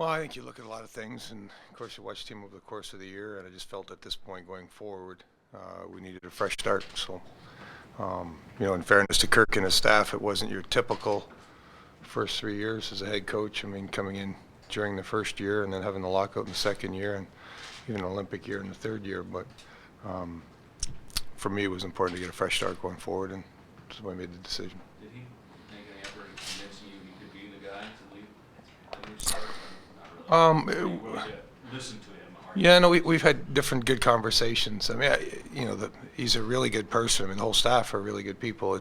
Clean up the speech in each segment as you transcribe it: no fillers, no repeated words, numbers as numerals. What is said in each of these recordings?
Well, I think you look at a lot of things, and of course you watch the team over the course of the year, and I just felt at this point going forward, we needed a fresh start. So, in fairness to Kirk and his staff, it wasn't your typical first 3 years as a head coach. I mean, coming in during the first year and then having the lockout in the second year and even an Olympic year in the third year. But um, for me, it was important to get a fresh start going forward, and that's why I made the decision. Did he make any effort in convincing you he could be the guy to lead start? Um, Not it- really. Are you willing to listen to him? Yeah, no, we've had different good conversations. I mean, he's a really good person. I mean, the whole staff are really good people.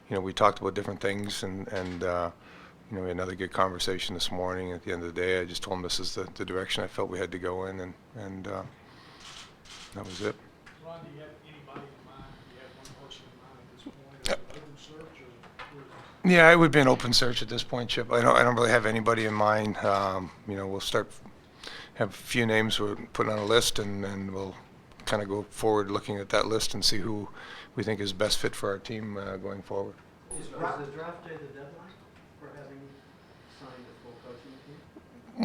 We talked about different things, and we had another good conversation this morning. At the end of the day, I just told him this is the direction I felt we had to go in, and that was it. Ron, do you have anybody in mind? Do you have one person in mind at this point? Is it an open search or? Yeah, it would be an open search at this point, Chip. I don't really have anybody in mind. We'll have a few names we're putting on a list, and we'll kind of go forward looking at that list and see who we think is best fit for our team going forward. Is the draft day the deadline for having signed a full coaching team?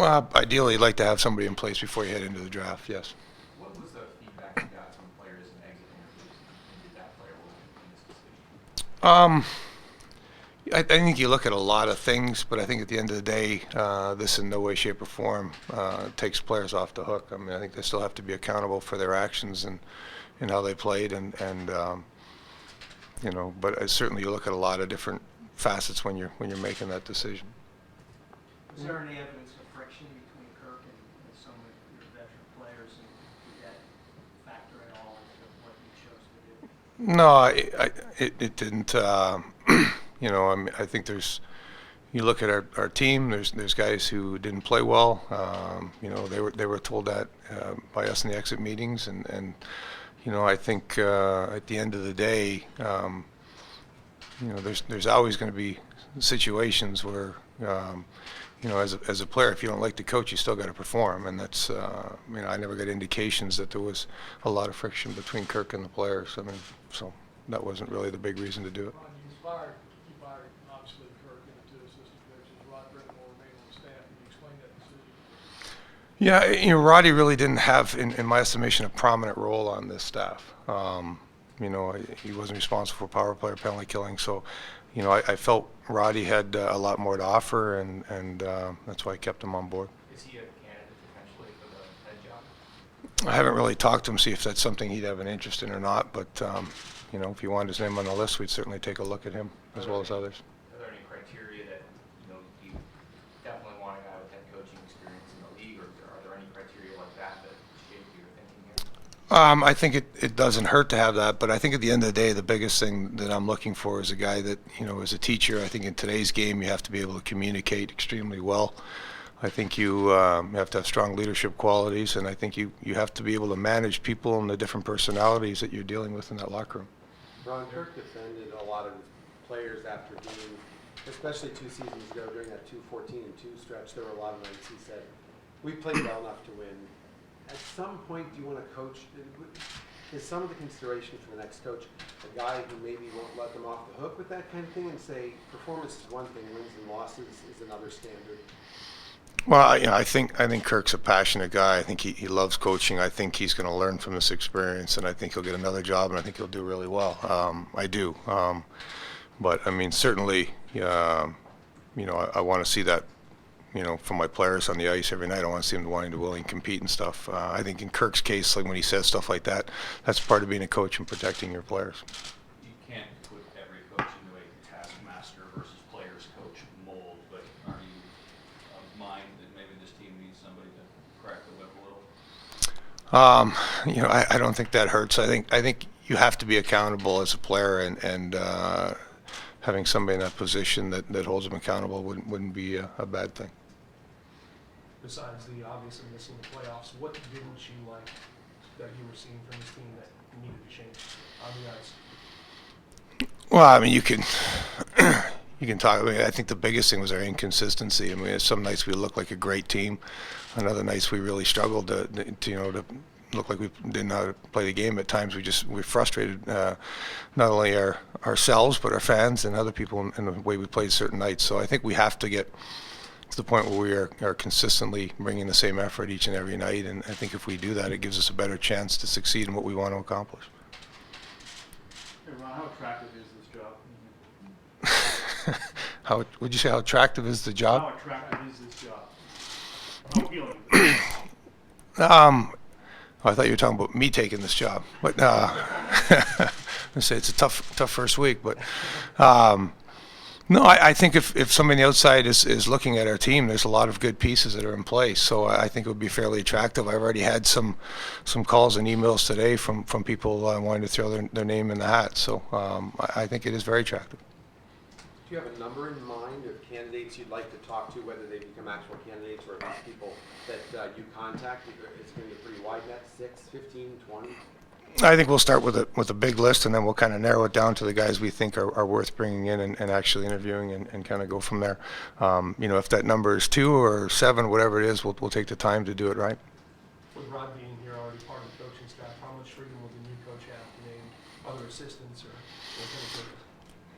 Well, ideally, you'd like to have somebody in place before you head into the draft, yes. What was the feedback you got from players in exit interviews, and did that play a role in this decision? I think you look at a lot of things, but I think at the end of the day, this in no way, shape, or form takes players off the hook. I mean, I think they still have to be accountable for their actions and how they played, but certainly you look at a lot of different facets when you're making that decision. Was there any evidence of friction between Kirk and some of your veteran players, and did that factor at all into what you chose to do? No, it didn't. I think you look at our team. There's guys who didn't play well. They were told that by us in the exit meetings, and I think at the end of the day, there's always going to be situations where as a player, if you don't like the coach, you still got to perform, and that's I never got indications that there was a lot of friction between Kirk and the players. I mean, so that wasn't really the big reason to do it. Ron, you fired obviously Kirk and the two assistant coaches. Rod Brittenmore remained on staff. Can you explain that decision? Yeah, Roddy really didn't have, in my estimation, a prominent role on this staff. He wasn't responsible for power play or penalty killing, so I felt Roddy had a lot more to offer, and that's why I kept him on board. Is he a candidate potentially for the head job? I haven't really talked to him, see if that's something he'd have an interest in or not, but if you wanted his name on the list, we'd certainly take a look at him as well as others. Are there any criteria that you definitely want a guy with head coaching experience in the league, or are there any criteria like that shaped your thinking here? I think it doesn't hurt to have that, but I think at the end of the day, the biggest thing that I'm looking for is a guy that, is a teacher. I think in today's game, you have to be able to communicate extremely well. I think you have to have strong leadership qualities, and I think you have to be able to manage people and the different personalities that you're dealing with in that locker room. Ron, Kirk defended a lot of his players after being, especially 2 seasons ago during that 2-14-2 stretch, there were a lot of nights he said, we played well enough to win. At some point, do you want to coach, is some of the consideration for the next coach a guy who maybe won't let them off the hook with that kind of thing and say performance is one thing, wins and losses is another standard? Well, I think Kirk's a passionate guy. I think he loves coaching. I think he's going to learn from this experience, and I think he'll get another job, and I think he'll do really well. I do. But I mean, certainly, I want to see that, from my players on the ice every night. I want to see them wanting to willing to compete and stuff. I think in Kirk's case, like when he says stuff like that, that's part of being a coach and protecting your players. You can't put every coach into a taskmaster versus players coach mold, but are you of mind that maybe this team needs somebody to crack the whip a little? I don't think that hurts. I think you have to be accountable as a player, and having somebody in that position that holds them accountable wouldn't be a bad thing. Besides the obviously missing the playoffs, what didn't you like that you were seeing from this team that needed to change on the ice? Well, I mean, you can talk. I mean, I think the biggest thing was our inconsistency. I mean, some nights we looked like a great team, and other nights we really struggled to look like we didn't know how to play the game. At times we frustrated not only ourselves but our fans and other people in the way we played certain nights. So I think we have to get to the point where we are consistently bringing the same effort each and every night. And I think if we do that, it gives us a better chance to succeed in what we want to accomplish. Hey Ron, how attractive is this job? How would you say? How attractive is the job? How attractive is this job? How appealing is it? I thought you were talking about me taking this job, but I say it's a tough first week. But no, I think if somebody on the outside is looking at our team, there's a lot of good pieces that are in place. So I think it would be fairly attractive. I've already had some calls and emails today from people wanting to throw their name in the hat. So I think it is very attractive. Do you have a number in mind of candidates you'd like to talk to, whether they become actual candidates or at least people that you contact? It's going to be a pretty wide net, 6, 15, 20? I think we'll start with a big list, and then we'll kind of narrow it down to the guys we think are worth bringing in and actually interviewing and kind of go from there. If that number is 2 or 7, whatever it is, we'll take the time to do it right. With Rod being here already part of the coaching staff, how much freedom will the new coach have to name other assistants or lieutenant coaches?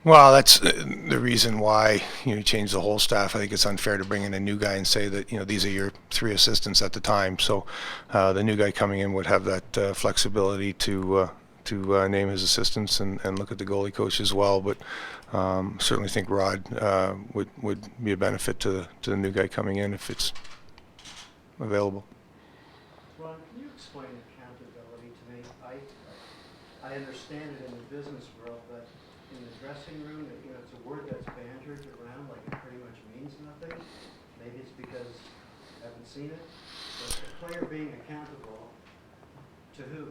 Well, that's the reason why you change the whole staff. I think it's unfair to bring in a new guy and say that these are your 3 assistants at the time. So the new guy coming in would have that flexibility to name his assistants and look at the goalie coach as well. But certainly think Rod would be a benefit to the new guy coming in if it's available. Ron, can you explain accountability to me? I understand it in the business world, but in the dressing room, it's a word that's bantered around like it pretty much means nothing. Maybe it's because I haven't seen it. But the player being accountable to who?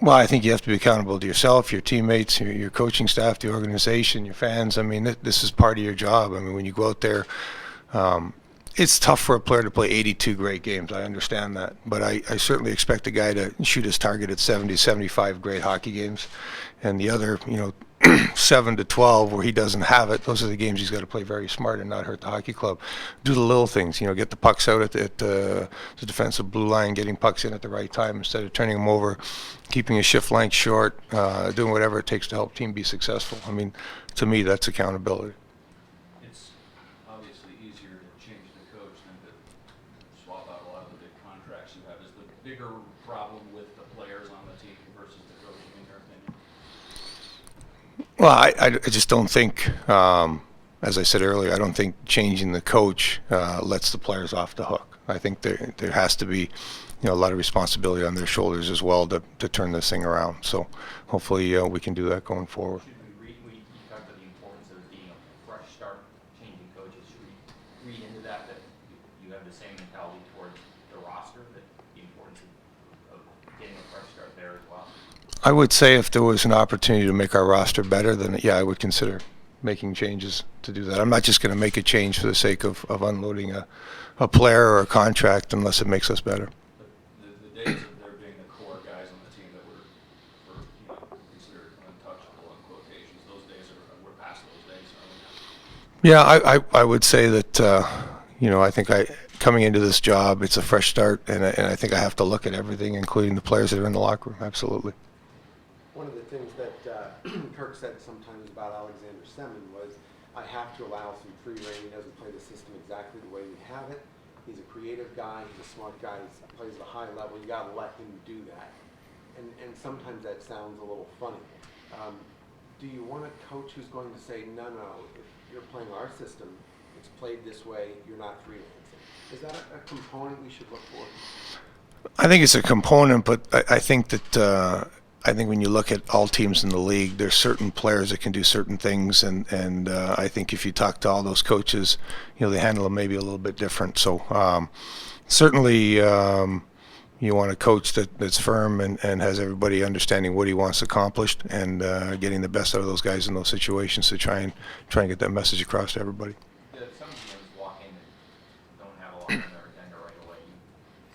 Well, I think you have to be accountable to yourself, your teammates, your coaching staff, the organization, your fans. I mean, this is part of your job. I mean, when you go out there, it's tough for a player to play 82 great games. I understand that. But I certainly expect a guy to shoot his target at 70, 75 great hockey games. And the other, 7 to 12 where he doesn't have it, those are the games he's got to play very smart and not hurt the hockey club. Do the little things, get the pucks out at the defensive blue line, getting pucks in at the right time instead of turning them over, keeping his shift length short, doing whatever it takes to help team be successful. I mean, to me, that's accountability. It's obviously easier to change the coach than to swap out a lot of the big contracts you have. Is the bigger problem with the players on the team versus the coaching, in your opinion? Well, I just don't think, as I said earlier, I don't think changing the coach lets the players off the hook. I think there has to be, a lot of responsibility on their shoulders as well to turn this thing around. So hopefully we can do that going forward. Should we you talked about the importance of being a fresh start, changing coaches. Should we read into that you have the same mentality towards the roster, that the importance of getting a fresh start there as well? I would say if there was an opportunity to make our roster better, then yeah, I would consider making changes to do that. I'm not just going to make a change for the sake of unloading a player or a contract unless it makes us better. The days of there being the core guys on the team that were considered untouchable in quotations, those days we're past those days. Yeah, I would say that I think coming into this job, it's a fresh start, and I think I have to look at everything, including the players that are in the locker room. Absolutely. One of the things that Kirk said sometimes about Alexander Semin was, I have to allow some free rein. He doesn't play the system exactly the way we have it. He's a creative guy. He's a smart guy. He plays at a high level. You got to let him do that. And sometimes that sounds a little funny. Do you want a coach who's going to say, no, if you're playing our system, it's played this way, you're not freelancing? Is that a component we should look for? I think it's a component, but I think that I think when you look at all teams in the league, there's certain players that can do certain things, and I think if you talk to all those coaches, they handle them maybe a little bit different. So certainly you want a coach that's firm and has everybody understanding what he wants accomplished and getting the best out of those guys in those situations to try and get that message across to everybody. Some GMs walk in and don't have a lot on their agenda right away. You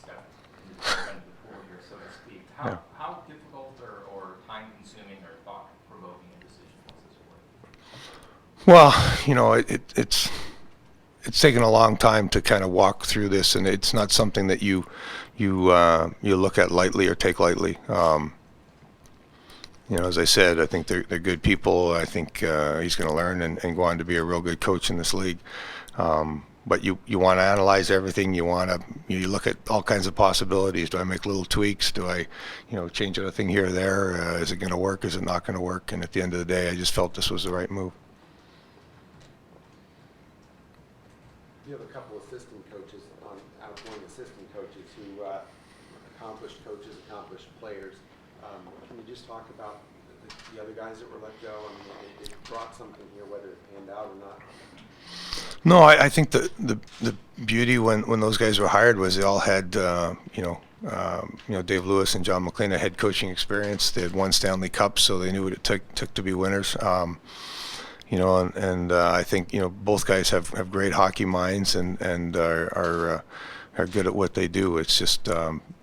step into the front of the pool here, so to speak. How difficult or time-consuming or thought-provoking a decision was this work? Well, it's taken a long time to kind of walk through this, and it's not something that you look at lightly or take lightly. As I said, I think they're good people. I think he's going to learn and go on to be a real good coach in this league. but you want to analyze everything. You look at all kinds of possibilities. Do I make little tweaks? Do I, change a thing here or there? Is it going to work? Is it not going to work? And at the end of the day, I just felt this was the right move. You have a couple assistant coaches, outgoing assistant coaches who accomplished coaches, accomplished players. Can you just talk about the other guys that were let go? I mean, it brought something here, whether it panned out or not. No, I think the beauty when those guys were hired was they all had Dave Lewis and John McLean had head coaching experience. They had won Stanley Cup, so they knew what it took to be winners. I think both guys have great hockey minds and are good at what they do. It's just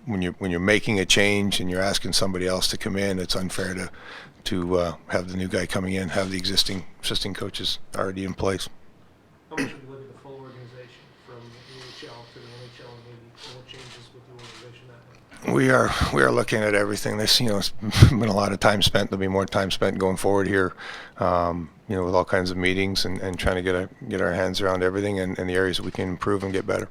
when you're making a change and you're asking somebody else to come in, it's unfair to have the new guy coming in, have the existing assistant coaches already in place. How much would you look at the full organization from the AHL to the NHL and maybe what changes with the organization that way? We are looking at everything. This it's been a lot of time spent. There'll be more time spent going forward here, with all kinds of meetings and trying to get our hands around everything and the areas that we can improve and get better.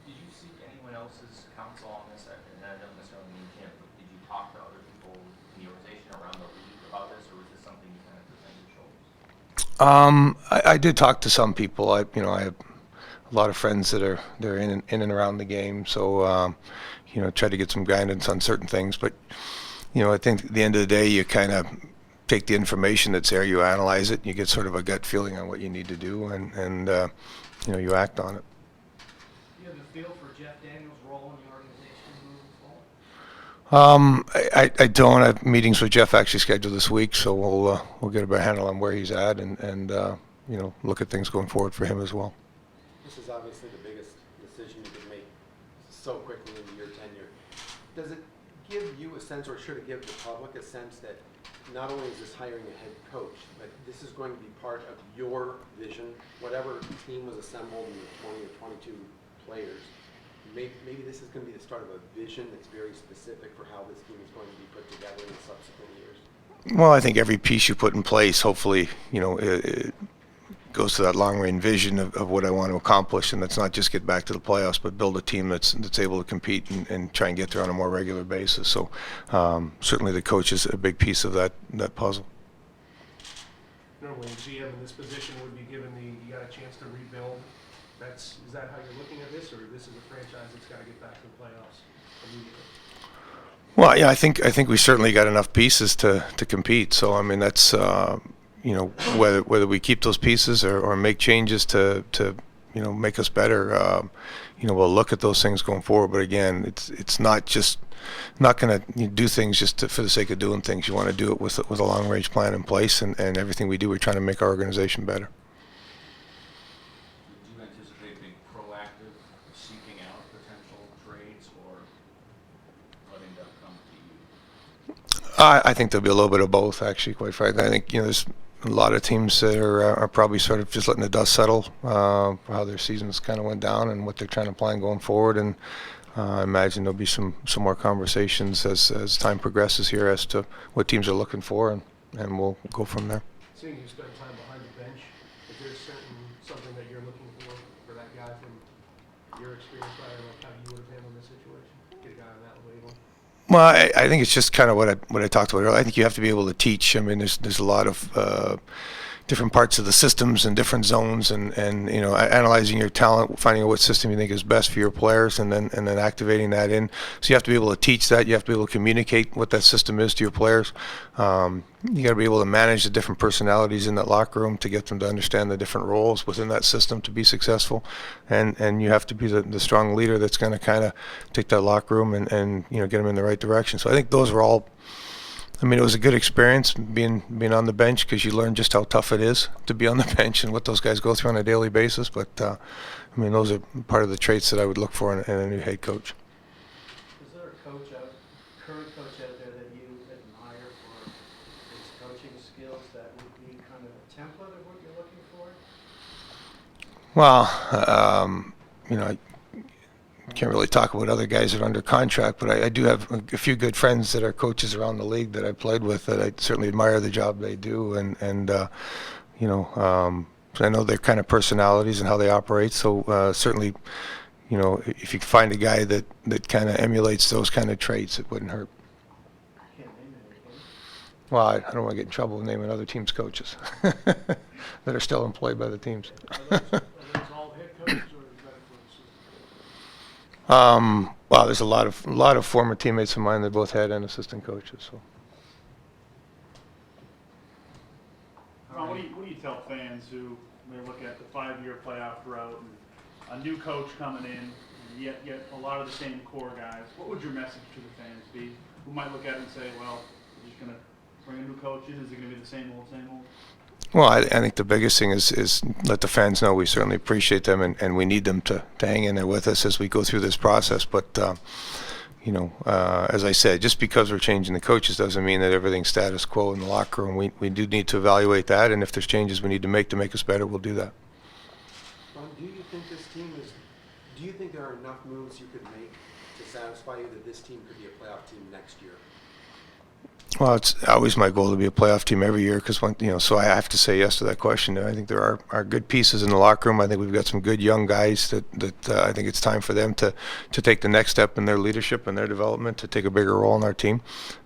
Did you seek anyone else's counsel on this? And I don't necessarily mean him, but did you talk to other people in the organization around the league about this, or was this something you kind of presented your shoulders? I did talk to some people. I have a lot of friends that are in and around the game, so try to get some guidance on certain things. But I think at the end of the day, you kind of take the information that's there, you analyze it, you get sort of a gut feeling on what you need to do, and you act on it. Do you have a feel for Jeff Daniels' role in the organization moving forward? I don't. I have meetings with Jeff actually scheduled this week, so we'll get a better handle on where he's at and look at things going forward for him as well. This is obviously the biggest decision you could make so quickly into your tenure. Does it give you a sense, or should it give the public a sense, that not only is this hiring a head coach, but this is going to be part of your vision, whatever team was assembled in the 20 or 22 players, maybe this is going to be the start of a vision that's very specific for how this team is going to be put together in the subsequent years? Well, I think every piece you put in place, hopefully, it goes to that long-range vision of what I want to accomplish, and that's not just get back to the playoffs, but build a team that's able to compete and try and get there on a more regular basis. So certainly the coach is a big piece of that puzzle. Normally, a GM in this position would be given you got a chance to rebuild. Is that how you're looking at this, or this is a franchise that's got to get back to the playoffs immediately? Well, yeah, I think we certainly got enough pieces to compete. So I mean, that's whether we keep those pieces or make changes to make us better. We'll look at those things going forward. But again, it's not going to do things just for the sake of doing things. You want to do it with a long range plan in place, and everything we do, we're trying to make our organization better. Do you anticipate being proactive, seeking out potential trades, or letting them come to you? I think there'll be a little bit of both, actually, quite frankly. I think there's a lot of teams that are probably sort of just letting the dust settle for how their seasons kind of went down and what they're trying to plan going forward. And I imagine there'll be some more conversations as time progresses here as to what teams are looking for, and we'll go from there. Seeing you spend time behind the bench, is there something that you're looking for that guy from your experience, like how you would have handled this situation? Get a guy on that label. Well, I think it's just kind of what I talked about earlier. I think you have to be able to teach. I mean, there's a lot of different parts of the systems and different zones, and analyzing your talent, finding out what system you think is best for your players, and then activating that in. So you have to be able to teach that. You have to be able to communicate what that system is to your players. You got to be able to manage the different personalities in that locker room to get them to understand the different roles within that system to be successful. And you have to be the strong leader that's going to kind of take that locker room and get them in the right direction. So I think those were all. I mean, it was a good experience being on the bench, because you learn just how tough it is to be on the bench and what those guys go through on a daily basis. But I mean, those are part of the traits that I would look for in a new head coach. Is there a current coach out there that you admire for his coaching skills that would be kind of a template of what you're looking for? Well, I can't really talk about other guys that are under contract, but I do have a few good friends that are coaches around the league that I played with that I certainly admire the job they do, and I know their kind of personalities and how they operate. So certainly, you know, if you can find a guy that kind of emulates those kind of traits, it wouldn't hurt. Can't name any, can you? Well, I don't want to get in trouble naming other teams' coaches that are still employed by the teams. Are those all head coaches, or is that for Well, there's a lot of former teammates of mine that both head and assistant coaches. So Ron, what do you tell fans who may look at the 5-year playoff route and a new coach coming in, yet a lot of the same core guys? What would your message to the fans be? Who might look at it and say, well, we're just going to bring a new coach in? Is it going to be the same old, same old? well, I think the biggest thing is let the fans know we certainly appreciate them and we need them to hang in there with us as we go through this process. But you know, as I said, just because we're changing the coaches doesn't mean that everything's status quo in the locker room. We do need to evaluate that, and if there's changes we need to make us better, we'll do that. Ron, do you think this team is, do you think there are enough moves you could make to satisfy you that this team could be a playoff team next year? Well, it's always my goal to be a playoff team every year because, you know, so I have to say yes to that question. I think there are good pieces in the locker room. I think we've got some good young guys that I think it's time for them to take the next step in their leadership and their development, to take a bigger role in our team.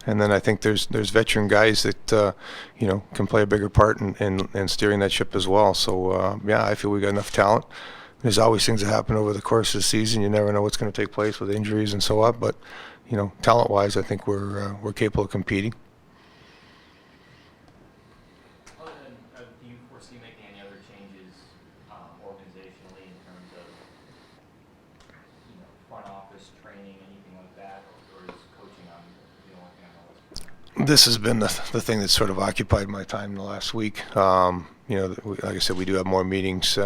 And then I think there's veteran guys that, you know, can play a bigger part in steering that ship as well. So, yeah, I feel we got enough talent. There's always things that happen over the course of the season. You never know what's going to take place with injuries and so on. But, you know, talent-wise, I think we're capable of competing. Other than, do you foresee making any other changes organizationally in terms of, you know, front office training, anything like that, or is coaching on the only thing on the list? This has been the thing that's sort of occupied my time in the last week. You know, like I said, we do have more meetings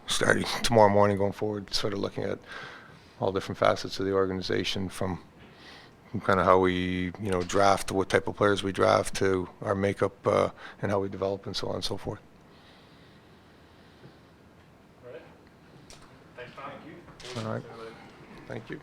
starting tomorrow morning going forward, sort of looking at all different facets of the organization, from kind of how we, you know, draft, what type of players we draft, to our makeup and how we develop and so on and so forth. All right. Thanks, Ron. Thank you. All right. Thank you.